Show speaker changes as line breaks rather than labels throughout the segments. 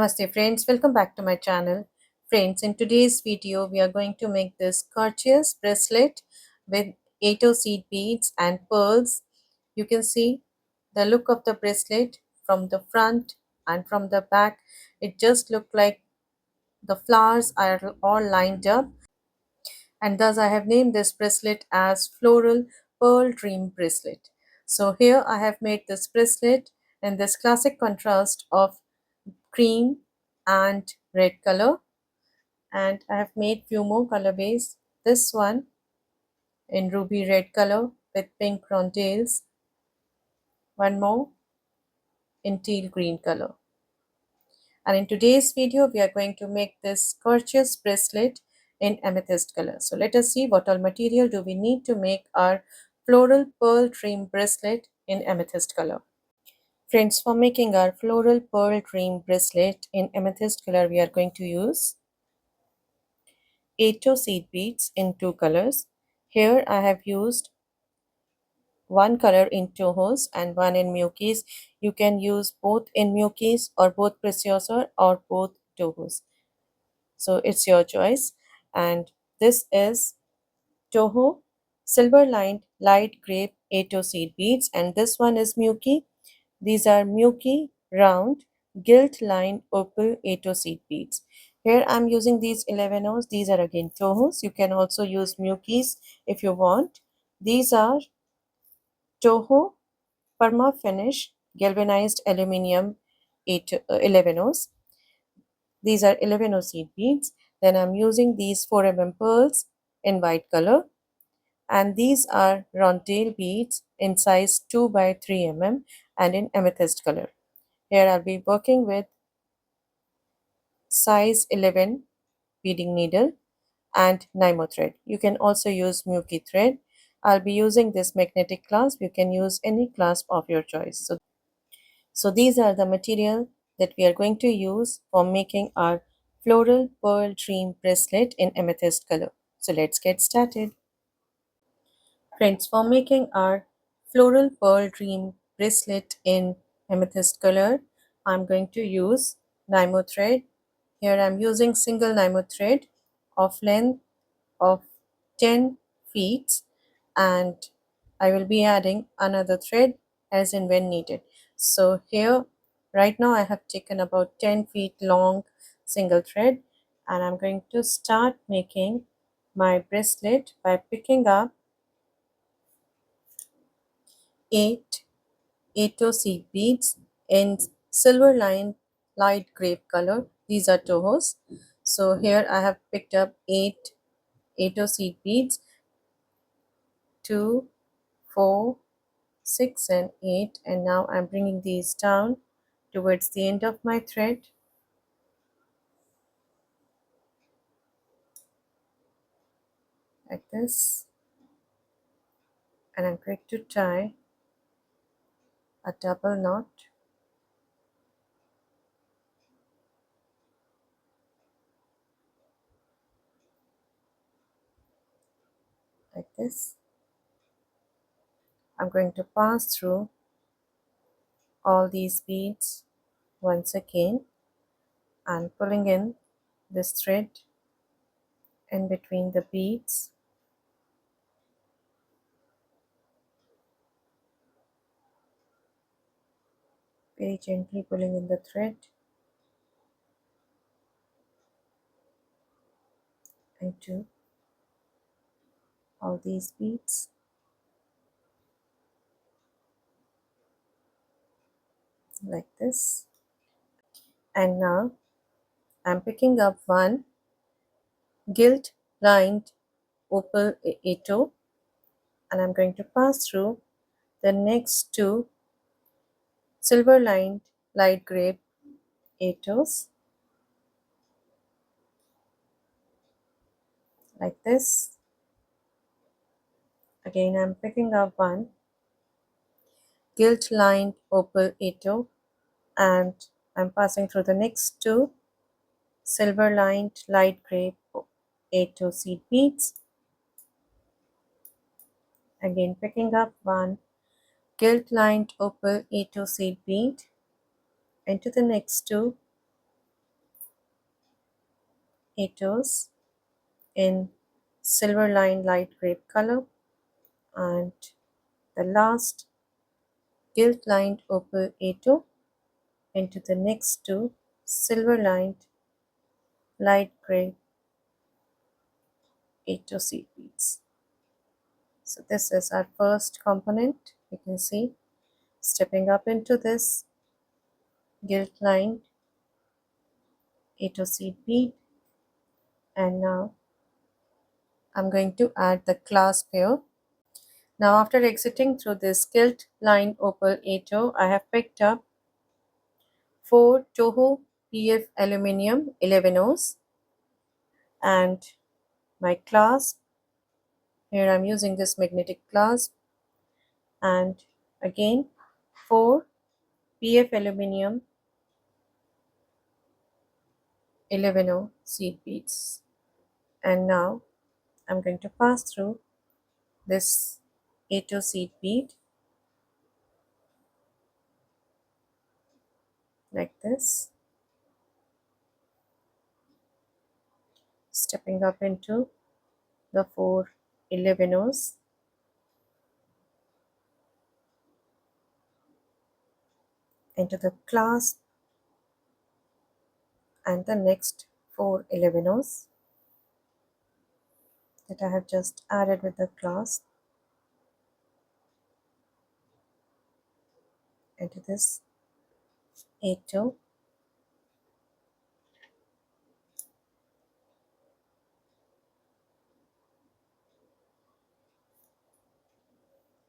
Namaste friends, welcome back to my channel. Friends, in today's video, we are going to make this gorgeous bracelet with 8 seed beads and pearls. You can see the look of the bracelet from the front and from the back. It just looked like the flowers are all lined up, and thus I have named this bracelet as Floral Pearl Dream Bracelet. So here I have made this bracelet in this classic contrast of cream and red color, and I have made few more colorways. This one in ruby red color with pink rondelles, one more in teal green color. And in today's video we are going to make this gorgeous bracelet in amethyst color. So let us see what all material do we need to make our floral pearl dream bracelet in amethyst color. Friends, for making our floral pearl dream bracelet in amethyst color, we are going to use 8 seed beads in two colors. Here I have used one color in Tohos and one in Mukis. You can use both in Mukis or both Preciosa or both Tohos. So it's your choice. And this is Toho silver lined light grape 8 seed beads, and this one is Muki. These are Muki round gilt line opal 8 seed beads. Here I'm using these 11 O's. These are again Tohos. You can also use Mukis if you want. These are Toho Perma Finish galvanized aluminium 11 O's. These are 11 O seed beads. Then I'm using these 4 pearls in white color, and these are rondelle beads in size 2 by 3 and in amethyst color. Here I'll be working with size 11 beading needle and Nymo thread. You can also use Muki thread. I'll be using this magnetic clasp. You can use any clasp of your choice. So these are the material that we are going to use for making our floral pearl dream bracelet in amethyst color. So let's get started. Friends, for making our floral pearl dream bracelet in amethyst color, I'm going to use Nymo thread. Here I'm using single Nymo thread of length of 10 feet, and I will be adding another thread as and when needed. So here right now I have taken about 10 feet long single thread, and I'm going to start making my bracelet by picking up 8 seed beads in silver line light grape color. These are Tohos. So here I have picked up 8 seed beads, 2, 4, 6 and 8, and now I'm bringing these down towards the end of my thread, like this, and I'm going to tie a double knot like this. I'm going to pass through all these beads once again and pulling in this thread in between the beads. Very gently pulling in the thread into all these beads, like this. And now I'm picking up one gilt lined opal 8, and I'm going to pass through the next two silver lined light grape 8s, like this. Again I'm picking up one gilt lined opal 8, and I'm passing through the next two silver lined light grape 8 seed beads. Again picking up one gilt lined opal 8 seed bead into the next two 8 in silver line light grape color, and the last gilt lined opal 8 into the next two silver lined light gray 8 seed beads. So this is our first component. You can see stepping up into this gilt lined 8 seed bead, and now I'm going to add the clasp here. Now after exiting through this gilt lined opal 8, I have picked up 4 Toho PF aluminium 11 O's, and my clasp. Here I'm using this magnetic clasp, and again 4 PF aluminium 11 seed beads. And now I'm going to pass through this 8 seed bead like this, stepping up into the 4 11 into the clasp, and the next 4 11 that I have just added with the clasp into this 8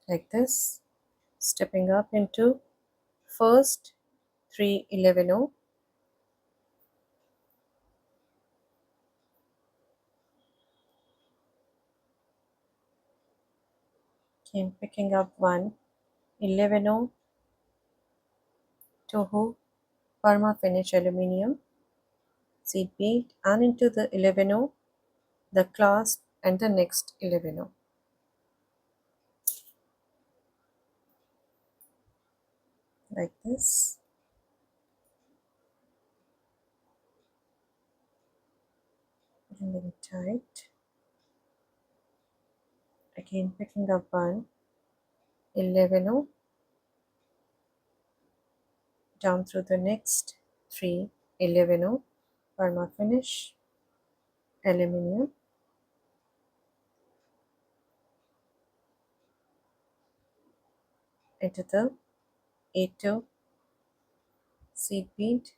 like this, stepping up into first 3 11 again picking up one 11 Toho Perma Finish Aluminium seed bead, and into the 11 the clasp, and the next 11 like this, pulling it tight, again picking up one 11 down through the next 3 11 Perma Finish Aluminium into the 8 seed bead.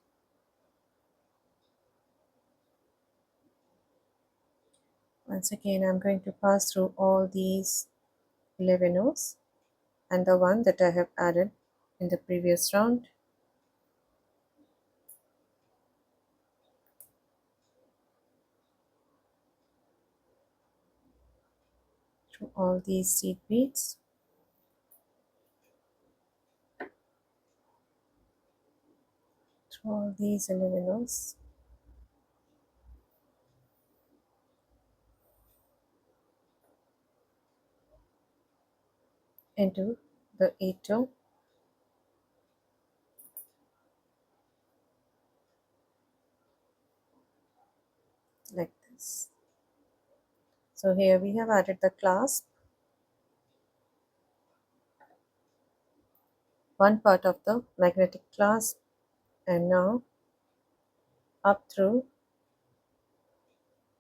Once again I'm going to pass through all these 11 and the one that I have added in the previous round, through all these seed beads, through all these 11 into the 8 like this. So here we have added the clasp, one part of the magnetic clasp, and now up through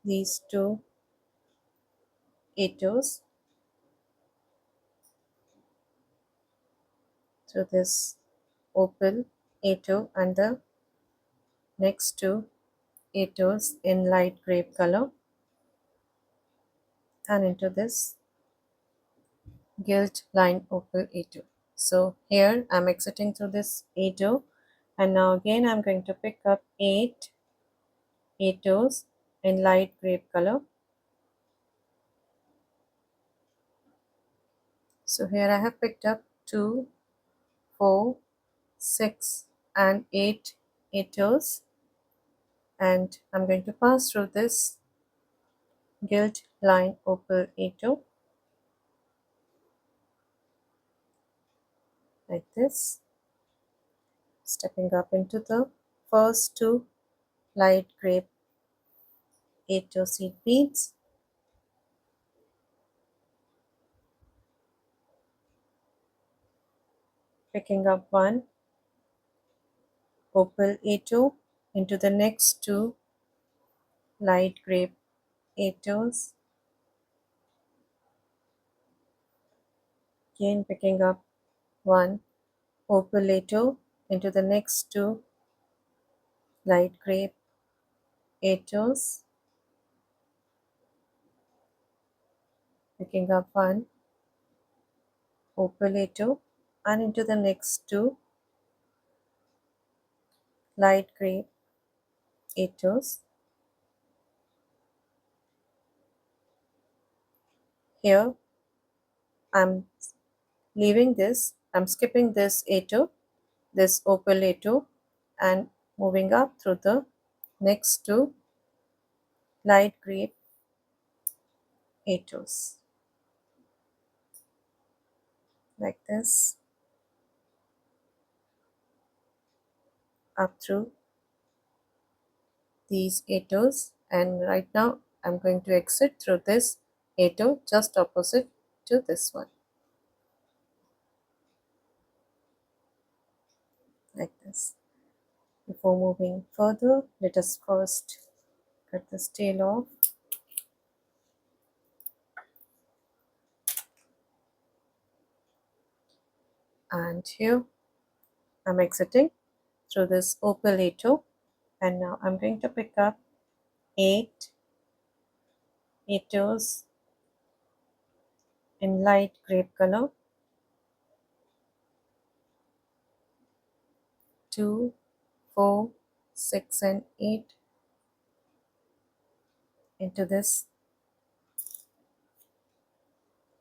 these two 8 through this opal 8 and the next two 8 in light grape color, and into this gilt line opal 8. So here I'm exiting through this 8, and now again I'm going to pick up 8 in light grape color. So here I have picked up 2, 4, 6 and 8 8, and I'm going to pass through this gilt line opal 8 like this, stepping up into the first two light grape 8 seed beads, picking up one opal 8 into the next two light grape 8, again picking up one opal 8 into the next two light grape 8, picking up one opal 8 and into the next two light grape 8. Here I'm I'm skipping this 8, this opal 8, and moving up through the next two light grape 8, like this, up through these 8, and right now I'm going to exit through this 8 just opposite to this one, like this. Before moving further, let us first cut this tail off. And here I'm exiting through this opal 8, and now I'm going to pick up 8 8s in light grape color, 2, 4, 6 and 8 into this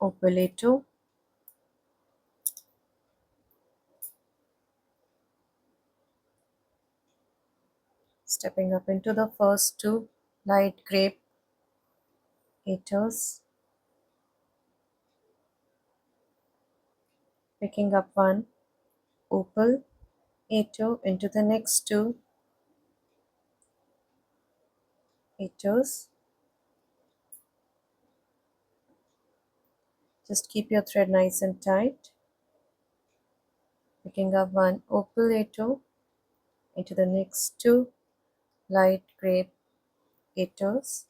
opal 8, stepping up into the first two light grape 8s, picking up one opal 8 into the next two 8s. Just keep your thread nice and tight, picking up one opal 8 into the next two light grape 8s,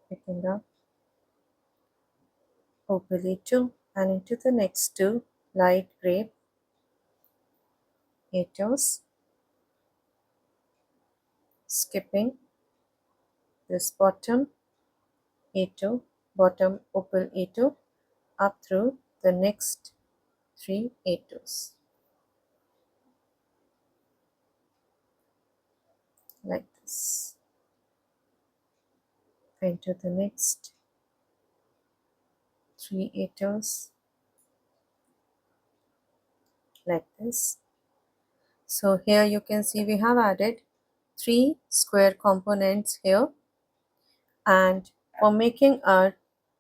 picking up opal 8 and into the next two light grape 8s, skipping this bottom 8, bottom opal 8 up through the next three 8s, like this, into the next three 8s, like this. So here you can see we have added three square components here, and for making our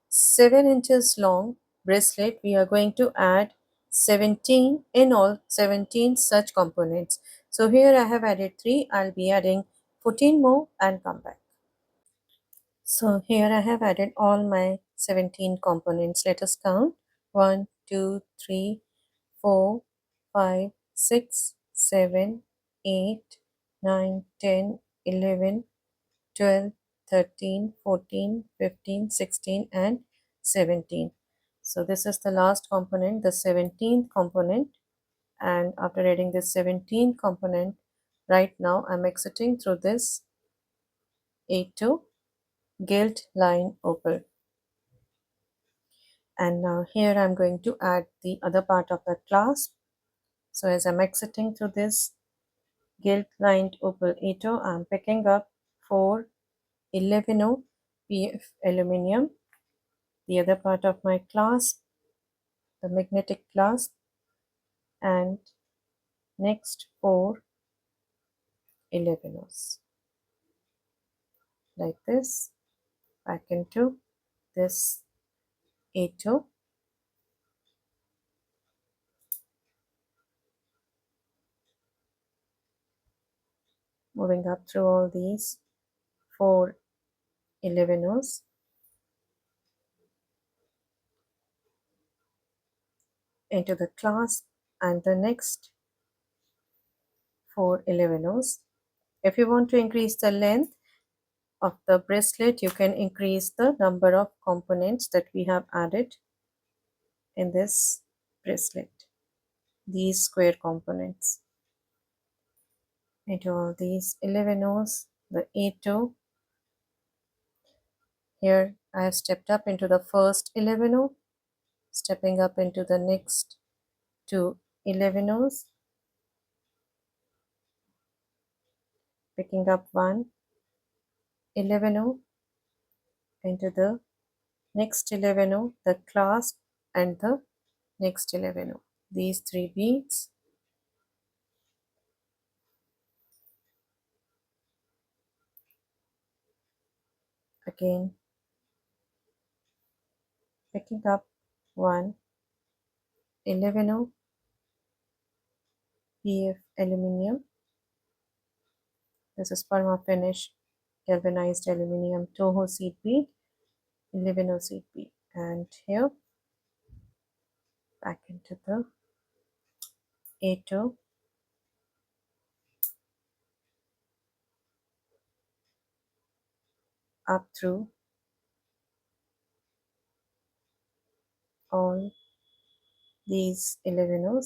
7 inches long bracelet we are going to add 17, in all 17 such components. So here I have added 3, I'll be adding 14 more and come back. So here I have added all my 17 components. Let us count: 1, 2, 3, 4, 5, 6, 7, 8, 9, 10, 11, 12, 13, 14, 15, 16 and 17. So this is the last component, the 17th component, and after adding this 17th component, right now I'm exiting through this 8 gilt line opal. And now here I'm going to add the other part of the clasp. So as I'm exiting through this gilt lined opal 8, I'm picking up 4 11 PF aluminum, the other part of my clasp, the magnetic clasp, and next 4 11s, like this, back into this 8, moving up through all these 4 11 into the clasp and the next 4 11. If you want to increase the length of the bracelet, you can increase the number of components that we have added in this bracelet, these square components. Into all these 11 the 8 here I have stepped up into the first 11, stepping up into the next 2 11, picking up 1 11 into the next 11, the clasp and the next 11. These 3 beads, again picking up 1 11 PF aluminium. This is Parma finish galvanized aluminium Toho seed bead, 11 seed bead, and here back into the 8 up through all these 11,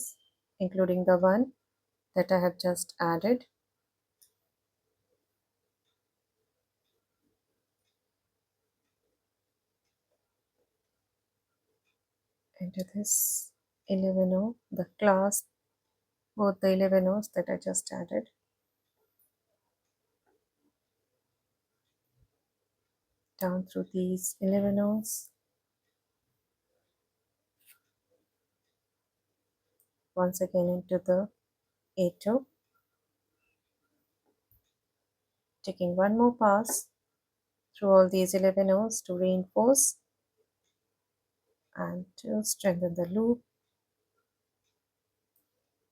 including the one that I have just added into this 11, the clasp, both the 11 that I just added, down through these 11, once again into the 8, taking one more pass through all these 11 to reinforce and to strengthen the loop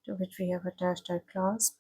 to which we have attached our clasp.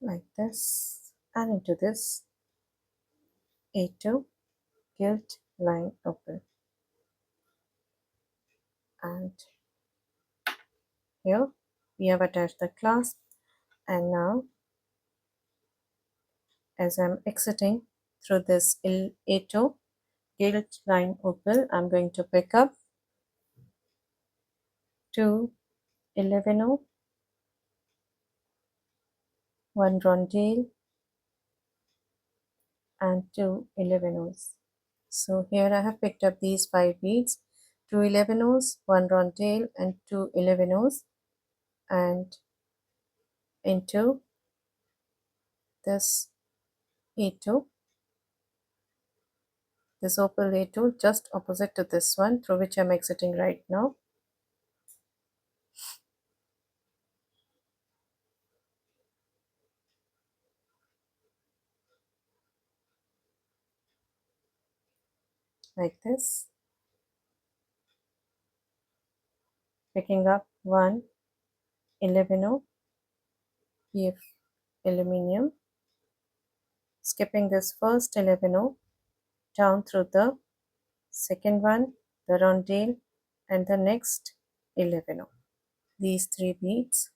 Like this, and into this 8 gilt line open, and here we have attached the clasp. And now as I'm exiting through this 8 gilt line opal, I'm going to pick up 2 11, one rondelle and 2 11. So here I have picked up these 5 beads, 2 11, one rondelle and 2 11, and into this 8, this opal 8 just opposite to this one through which I'm exiting right now. Like this, picking up 1 11 PF aluminium, skipping this first 11 down through the second one, the rondelle, and the next 11. These 3 beads,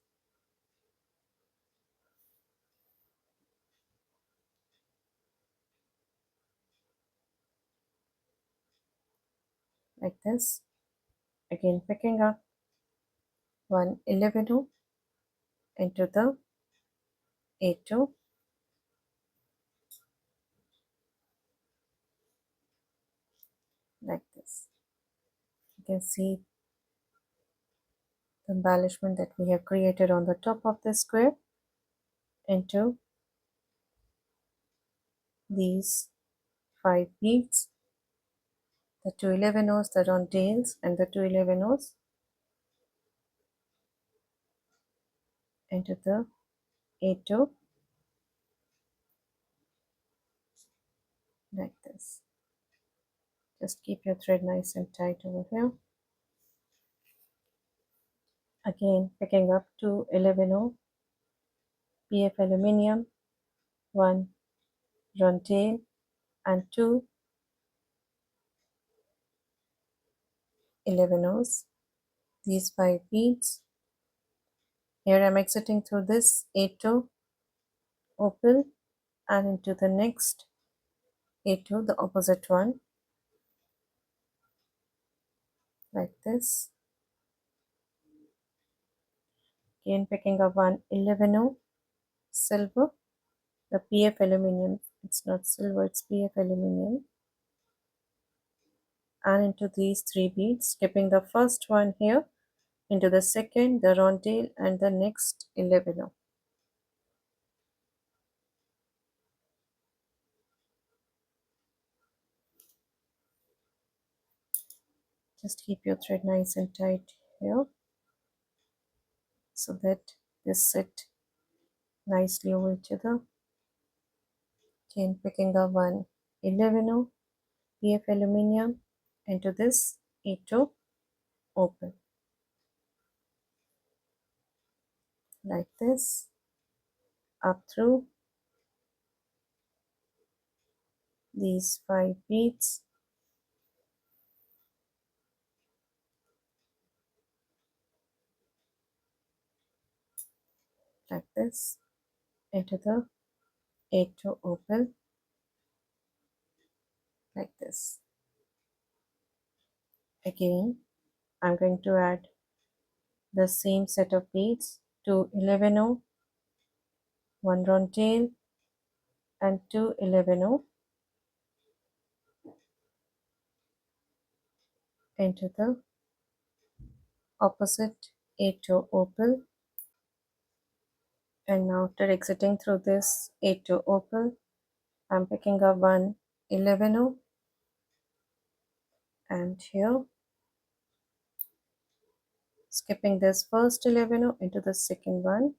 like this, again picking up 1 11 into the 8, like this. You can see the embellishment that we have created on the top of the square into these 5 beads, the 2 11 that on tails and the 2 11 into the 8 like this. Just keep your thread nice and tight over here. Again, picking up 2 11 PF aluminium, 1 run tail and 2 11 these 5 beads. Here I'm exiting through this 8 opal and into the next 8 the opposite one, like this. Again picking up 1 11 silver, the PF aluminium, it's not silver, it's PF aluminium, and into these 3 beads, skipping the first one here, into the second, the round tail, and the next 11. Just keep your thread nice and tight here so that this sit nicely over each other. Again picking up 1 11 PF aluminium into this 8 open, like this, up through these 5 beads, like this, into the 8 open, like this. Again I'm going to add the same set of beads, 2 11 1 round tail and 2 11 into the opposite 8 opal. And now after exiting through this 8 opal, I'm picking up 1 11 and here skipping this first 11 into the second one,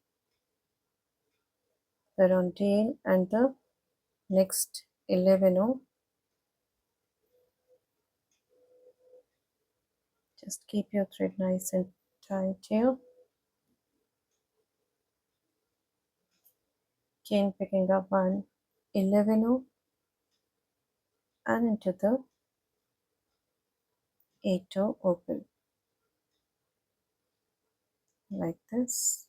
the round tail and the next 11. Just keep your thread nice and tight here. Again picking up 1 11 and into the 8 opal, like this,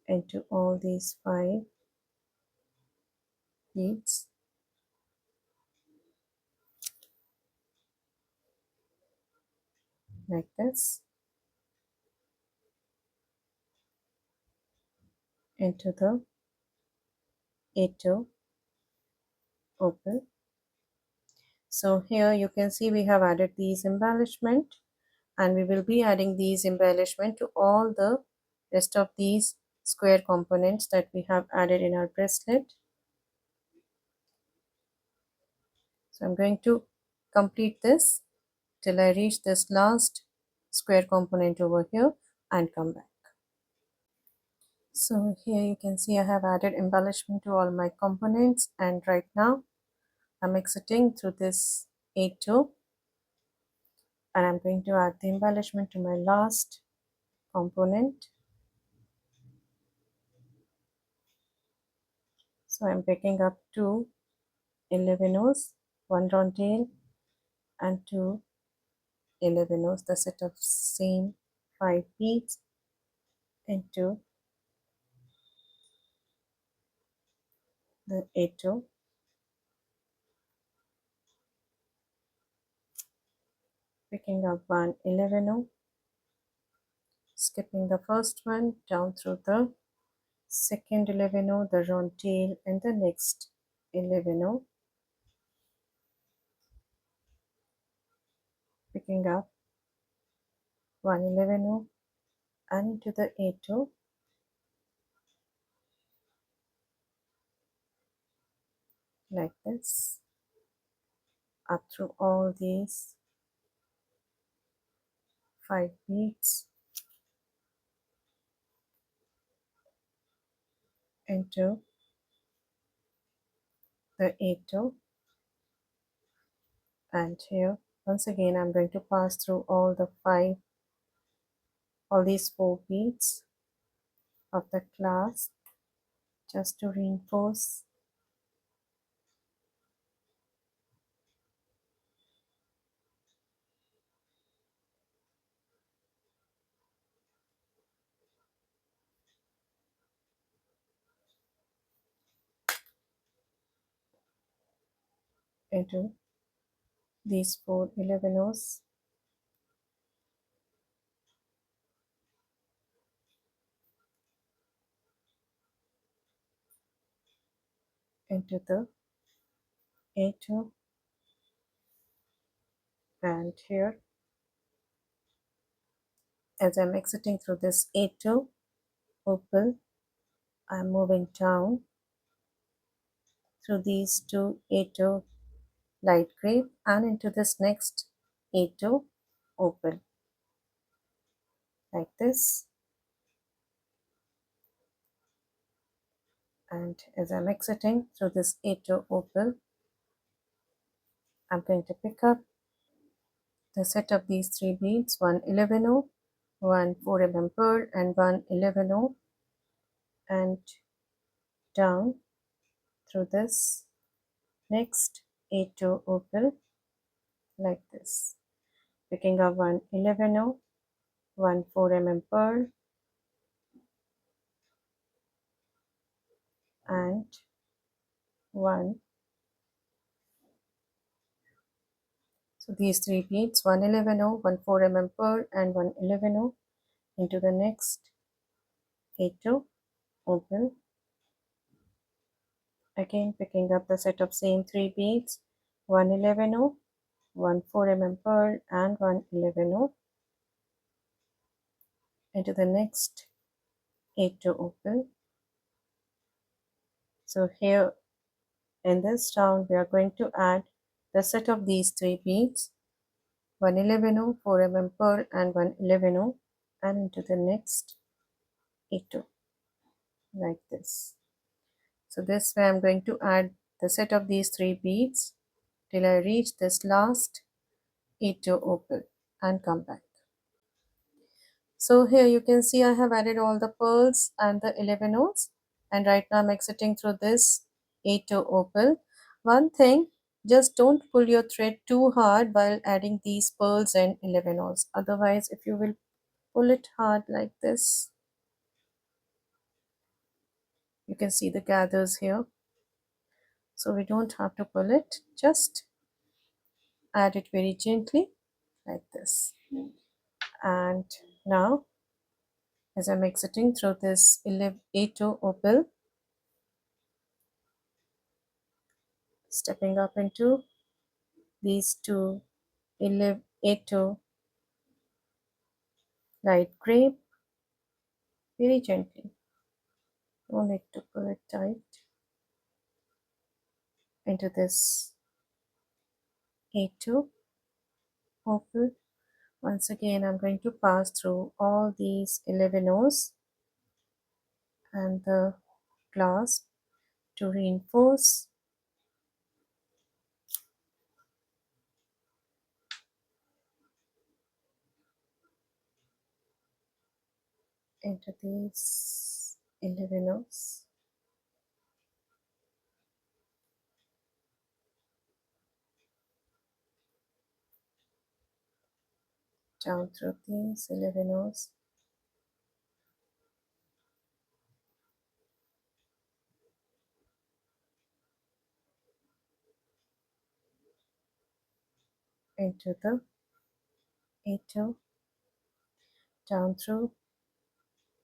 into all these 5 beads, like this, into the 8 opal. So here you can see we have added these embellishment, and we will be adding these embellishment to all the rest of these square components that we have added in our bracelet. So I'm going to complete this till I reach this last square component over here and come back. So here you can see I have added embellishment to all my components, and right now I'm exiting through this 8 and I'm going to add the embellishment to my last component. So I'm picking up 2 11 1 round tail and 2 11, the set of same 5 beads into the 8, picking up 1 11, skipping the first one down through the second 11, the round tail and the next 11, picking up 1 11 and into the 8 like this, up through all these 5 beads into the 8 and here once again I'm going to pass through all these 4 beads of the clasp just to reinforce into these 4 11s into the 8 and here as I'm exiting through this 8 opal I'm moving down through these 2 8 light grape and into this next 8 opal like this, and as I'm exiting through this 8 opal I'm going to pick up the set of these 3 beads, one 11 one 4 pearl and one 11 and down through this next 8 opal like this, picking up one 11 one 4 pearl and one, so these 3 beads, one 11 one 4 pearl and one 11 into the next 8 opal, again picking up the set of same 3 beads, one 11 one 4 pearl and one 11 into the next 8 opal. So here in this round we are going to add the set of these 3 beads, one 11 4 pearl and one 11 and into the next 8 like this. So this way I'm going to add the set of these 3 beads till I reach this last 8 opal and come back. So here you can see I have added all the pearls and the 11 oaks, and right now I'm exiting through this 8 opal. One thing, just don't pull your thread too hard while adding these pearls and 11 oaks. Otherwise, if you will pull it hard like this, you can see the gathers here. So we don't have to pull it, just add it very gently like this. And now as I'm exiting through this 8 opal, stepping up into these 2 8 light grape very gently, don't need to pull it tight, into this 8 opal. Once again I'm going to pass through all these 11 O's and the clasp to reinforce into these 11 O's, down through these 11 O's, into the 8 O, down through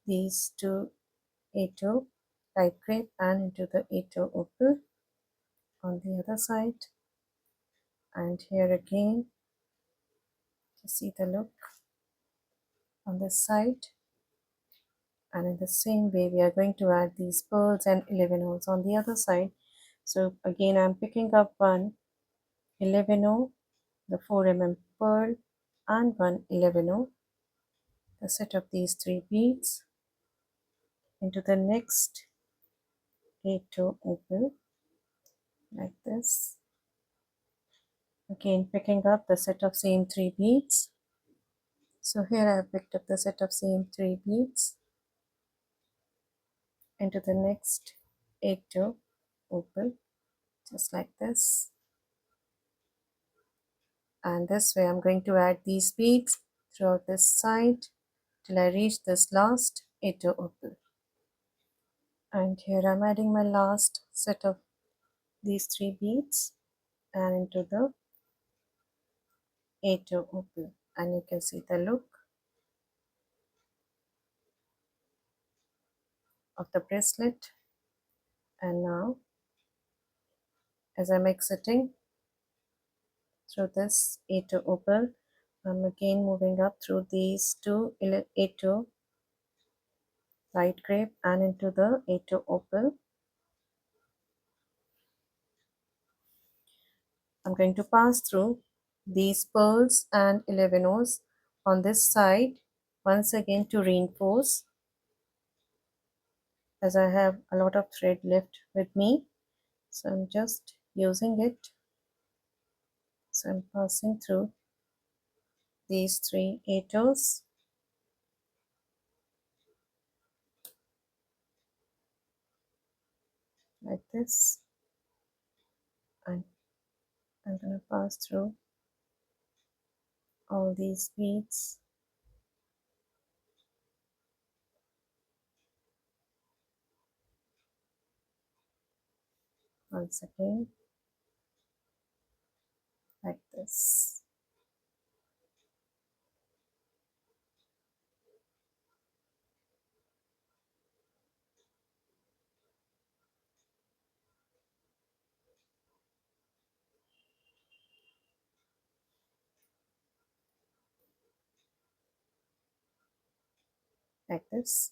these 2 8 O light grape and into the 8 O opal on the other side, and here again to see the look, on this side, and in the same way we are going to add these pearls and 11 holes on the other side. So again I'm picking up one 11 the 4 pearl and one 11 the set of these 3 beads into the next 8 opal like this. Again picking up the set of same 3 beads. So here I have picked up the set of same 3 beads into the next 8 opal, just like this. And this way I'm going to add these beads throughout this side till I reach this last 8 opal. And here I'm adding my last set of these 3 beads and into the 8 opal, and you can see the look of the bracelet. And now as I'm exiting through this 8 opal, I'm again moving up through these 8 light grape and into the 8 opal. I'm going to pass through these pearls and 11 O's on this side once again to reinforce, as I have a lot of thread left with me, so I'm just using it. So I'm passing through these 3 8 O's like this, and I'm going to pass through all these beads once again like this, like this.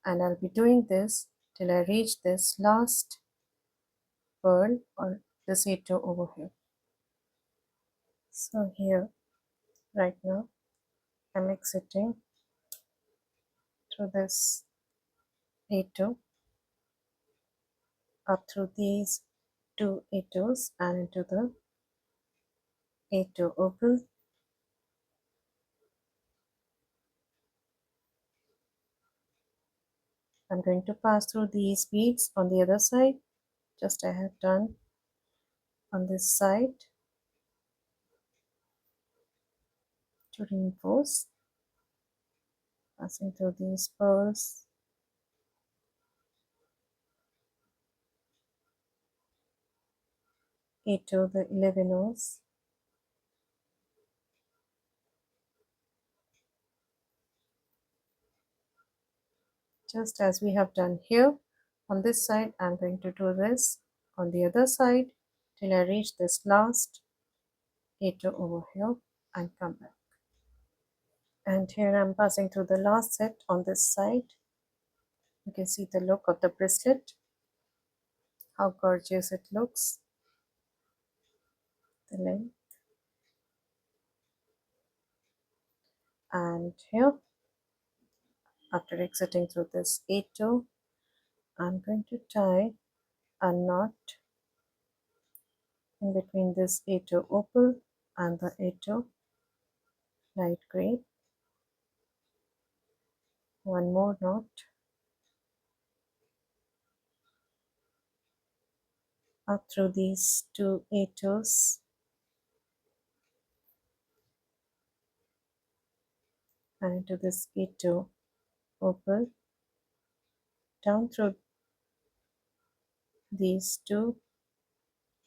And I'll be doing this till I reach this last pearl or this 8 over here. So here right now I'm exiting through this 8 up through these 2 8 and into the 8 opal. I'm going to pass through these beads on the other side, just I have done on this side, to reinforce, passing through these pearls, the 11 O's, just as we have done here. On this side I'm going to do this on the other side till I reach this last 8 over here and come back. And here I'm passing through the last set on this side. You can see the look of the bracelet, how gorgeous it looks, the length. And here, after exiting through this 8 I'm going to tie a knot in between this 8 opal and the 8 light gray. One more knot up through these 2 8 and into this 8 opal, down through these 2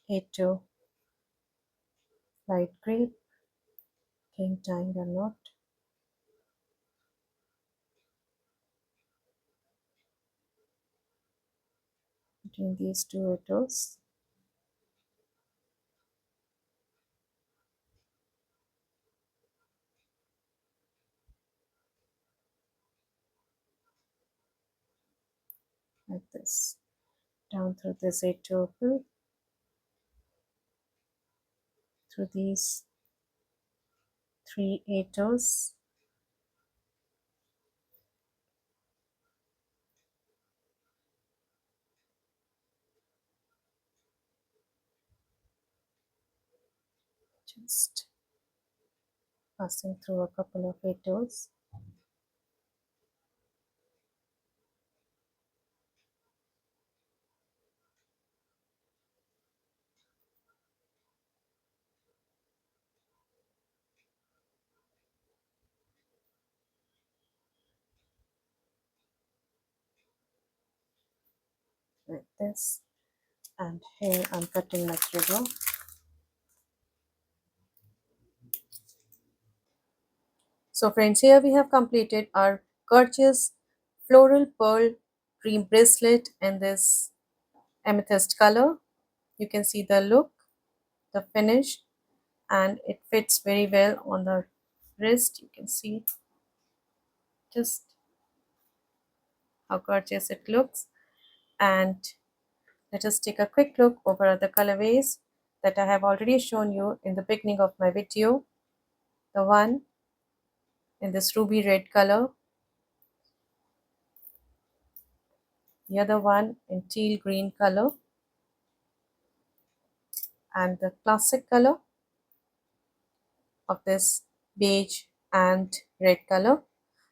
8 light gray, again tying a knot between these 2 8 like this, down through this 8 oval, through these 3 8s, just passing through a couple of 8s. Like this, and here I'm cutting my trigger. So friends, here we have completed our gorgeous floral pearl dream bracelet in this amethyst color. You can see the look, the finish, and it fits very well on the wrist. You can see just how gorgeous it looks. And let us take a quick look over the colorways that I have already shown you in the beginning of my video. The one in this ruby red color, the other one in teal green color, and the classic color of this beige and red color.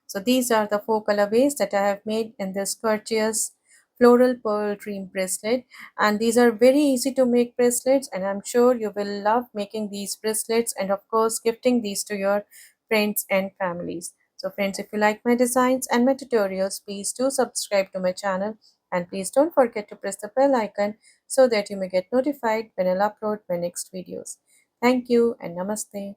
So these are the 4 colorways that I have made in this gorgeous floral pearl dream bracelet, and these are very easy to make bracelets, and I'm sure you will love making these bracelets and of course gifting these to your friends and families. So friends, if you like my designs and my tutorials, please do subscribe to my channel, and please don't forget to press the bell icon so that you may get notified when I'll upload my next videos. Thank you and namaste.